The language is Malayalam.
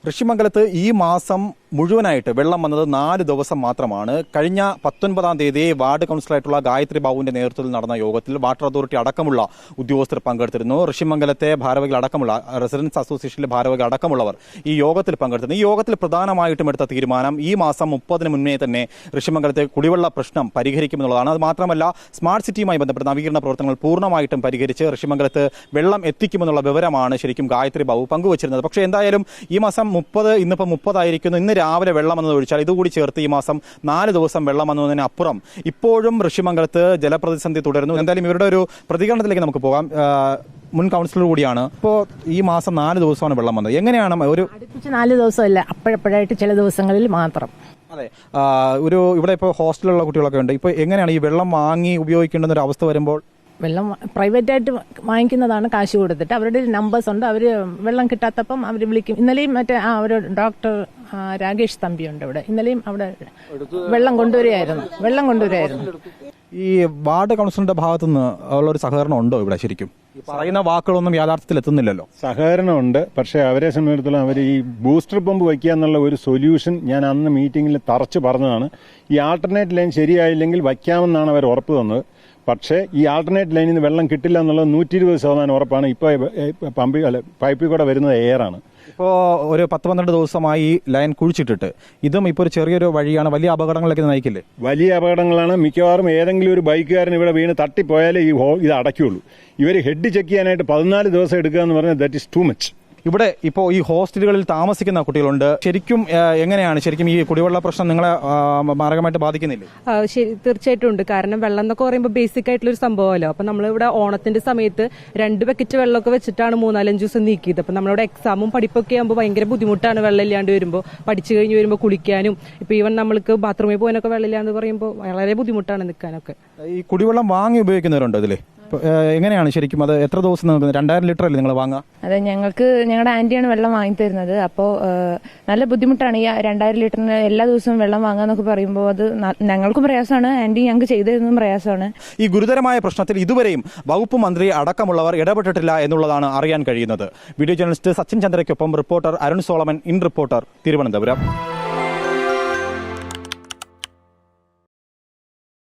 ഋഷിമംഗലത്ത് ഈ മാസം മുഴുവനായിട്ട് വെള്ളം വന്നത് 4 ദിവസം മാത്രമാണ്. കഴിഞ്ഞ 19-ാം തീയതി വാർഡ് കൗൺസിലറായിട്ടുള്ള ഗായത്രി ബാബുവിന്റെ നേതൃത്വത്തിൽ നടന്ന യോഗത്തിൽ വാട്ടർ അതോറിറ്റി അടക്കമുള്ള ഉദ്യോഗസ്ഥർ പങ്കെടുത്തിരുന്നു. ഋഷിമംഗലത്തെ ഭാരവാഹികൾ അടക്കമുള്ള റെസിഡൻസ് അസോസിയേഷനിലെ ഭാരവാഹികൾ അടക്കമുള്ളവർ ഈ യോഗത്തിൽ പങ്കെടുത്തിരുന്നു. ഈ യോഗത്തിൽ പ്രധാനമായിട്ടും എടുത്ത തീരുമാനം ഈ മാസം 30-ന് മുന്നേ തന്നെ ഋഷിമംഗലത്തെ കുടിവെള്ള പ്രശ്നം പരിഹരിക്കുമെന്നുള്ളതാണ്. അത് മാത്രമല്ല, സ്മാർട്ട് സിറ്റിയുമായി ബന്ധപ്പെട്ട നവീകരണ പ്രവർത്തനങ്ങൾ പൂർണ്ണമായിട്ടും പരിഹരിച്ച് ഋഷിമംഗലത്ത് വെള്ളം എത്തിക്കുമെന്നുള്ള വിവരമാണ് ശരിക്കും ഗായത്രി ബാബു പങ്കുവച്ചിരുന്നത്. പക്ഷേ എന്തായാലും ഈ മാസം 30, ഇന്നിപ്പോൾ 30 ആയിരിക്കുന്നു. ഇന്ന് രാവിലെ വെള്ളം വന്നത് ഒഴിച്ചാൽ ഇതുകൂടി ചേർത്ത് ഈ മാസം 4 ദിവസം വെള്ളം വന്നതിനപ്പുറം ഇപ്പോഴും ഋഷിമംഗലത്ത് ജലപ്രതിസന്ധി തുടരുന്നു. എന്തായാലും ഇവരുടെ ഒരു പ്രതികരണത്തിലേക്ക് നമുക്ക് പോകാം. മുൻ കൗൺസിലർ കൂടിയാണ്. ഇപ്പോൾ ഈ മാസം 4 ദിവസമാണ് വെള്ളം വന്നത്. എങ്ങനെയാണ് ഒരു അടുപ്പിച്ച് 4 ദിവസമല്ല, അപ്പോഴപ്പോഴായിട്ട് ചില ദിവസങ്ങളിൽ മാത്രം. അതെ, ഇവിടെ ഇപ്പോൾ ഹോസ്റ്റലിലുള്ള കുട്ടികളൊക്കെ ഉണ്ട്. ഇപ്പോൾ എങ്ങനെയാണ് ഈ വെള്ളം വാങ്ങി ഉപയോഗിക്കേണ്ടുന്ന ഒരു അവസ്ഥ വരുമ്പോൾ? വെള്ളം പ്രൈവറ്റായിട്ട് വാങ്ങിക്കുന്നതാണ്, കാശ് കൊടുത്തിട്ട്. അവരുടെ നമ്പേഴ്സ് ഉണ്ട്. അവർ വെള്ളം കിട്ടാത്തപ്പം അവർ വിളിക്കും. ഇന്നലെയും ഒരു ഡോക്ടർ രാകേഷ് തമ്പിയുണ്ട് ഇവിടെ. ഇന്നലെയും അവിടെ വെള്ളം കൊണ്ടുവരികയായിരുന്നു. ഈ വാർഡ് കൗൺസിലറിന്റെ ഭാഗത്തുനിന്ന് ഉള്ള ഒരു സഹകരണം ഉണ്ടോ ഇവിടെ? ശരിക്കും പറയുന്ന വാക്കുകളൊന്നും യാഥാർത്ഥ്യത്തിൽ എത്തുന്നില്ലല്ലോ. സഹകരണമുണ്ട്, പക്ഷേ അവരെ സംബന്ധിച്ചിടത്തോളം അവർ ഈ ബൂസ്റ്റർ പമ്പ് വയ്ക്കുക എന്നുള്ള ഒരു സൊല്യൂഷൻ ഞാൻ അന്ന് മീറ്റിംഗിൽ തറച്ചു പറഞ്ഞതാണ്. ഈ ആൾട്ടർനേറ്റ് ലൈൻ ശരിയായില്ലെങ്കിൽ വയ്ക്കാമെന്നാണ് അവർ ഉറപ്പ് തന്നത്. പക്ഷേ ഈ ആൾട്ടർനേറ്റ് ലൈനിൽ നിന്ന് വെള്ളം കിട്ടില്ല എന്നുള്ളത് 120% ഉറപ്പാണ്. ഇപ്പോൾ പൈപ്പിൽ കൂടെ വരുന്നത് എയറാണ്. ഇപ്പോൾ ഒരു 10-12 ദിവസമായി ലൈൻ കുഴിച്ചിട്ടിട്ട് ഇതും ഇപ്പോൾ ഒരു ചെറിയൊരു വഴിയാണ്. വലിയ അപകടങ്ങളിലേക്ക് നയിക്കില്ലേ? വലിയ അപകടങ്ങളാണ്. മിക്കവാറും ഏതെങ്കിലും ഒരു ബൈക്കുകാരൻ ഇവിടെ വീണ് തട്ടിപ്പോയാലേ ഇത് അടയ്ക്കുള്ളൂ. ഇവർ ഹെഡ് ചെക്ക് ചെയ്യാനായിട്ട് 14 ദിവസം എടുക്കുക എന്ന് പറഞ്ഞാൽ ദാറ്റ് ഈസ് ടു മച്ച്. ഇവിടെ ഇപ്പോൾ ഈ ഹോസ്റ്റലുകളിൽ താമസിക്കുന്ന കുട്ടികളുണ്ട്. ശരിക്കും എങ്ങനെയാണ് ശരിക്കും ഈ കുടിവെള്ള പ്രശ്നം നിങ്ങളെ മാരകമായിട്ട് ബാധിക്കുന്നില്ലേ? ശരി, തീർച്ചയായിട്ടും ഉണ്ട്. കാരണം വെള്ളം എന്നൊക്കെ പറയുമ്പോൾ ബേസിക് ആയിട്ടുള്ള ഒരു സംഭവമല്ലോ. അപ്പൊ നമ്മളിവിടെ ഓണത്തിന്റെ സമയത്ത് 2 ബക്കറ്റ് വെള്ളമൊക്കെ വെച്ചിട്ടാണ് 3-4 ദിവസം നീക്കിയത്. അപ്പൊ നമ്മളിവിടെ എക്സാമും പഠിപ്പൊക്കെ ആകുമ്പോൾ ഭയങ്കര ബുദ്ധിമുട്ടാണ് വെള്ളം ഇല്ലാണ്ട് വരുമ്പോൾ. പഠിച്ചു കഴിഞ്ഞ് വരുമ്പോൾ കുളിക്കാനും ഇപ്പൊ ഈവൻ നമ്മൾക്ക് ബാത്റൂമിൽ പോകാനൊക്കെ വെള്ളം ഇല്ലാന്ന് പറയുമ്പോൾ വളരെ ബുദ്ധിമുട്ടാണ് നിൽക്കാനൊക്കെ. ഈ കുടിവെള്ളം വാങ്ങി ഉപയോഗിക്കുന്നവരുണ്ടോ ഇതില്? എങ്ങനെയാണ് ശരിക്കും അത് എത്ര ദിവസം 2000 ലിറ്റർ അല്ലേ നിങ്ങൾ വാങ്ങുക? അതെ, ഞങ്ങളുടെ ആന്റിയാണ് വെള്ളം വാങ്ങി തരുന്നത്. അപ്പോൾ നല്ല ബുദ്ധിമുട്ടാണ് ഈ 2000 ലിറ്ററിന് എല്ലാ ദിവസവും വെള്ളം വാങ്ങാന്നൊക്കെ പറയുമ്പോൾ. അത് ഞങ്ങൾക്കും പ്രയാസമാണ്, ആന്റി ഞങ്ങൾക്ക് ചെയ്തു തരുന്നതും പ്രയാസമാണ്. ഈ ഗുരുതരമായ പ്രശ്നത്തിൽ ഇതുവരെയും വകുപ്പ് മന്ത്രി അടക്കമുള്ളവർ ഇടപെട്ടിട്ടില്ല എന്നുള്ളതാണ് അറിയാൻ കഴിയുന്നത്. വീഡിയോ ജേർണലിസ്റ്റ് സച്ചിൻ ചന്ദ്രയ്ക്കൊപ്പം reporter Arun Solomon, in reporter, Thiruvananthapuram.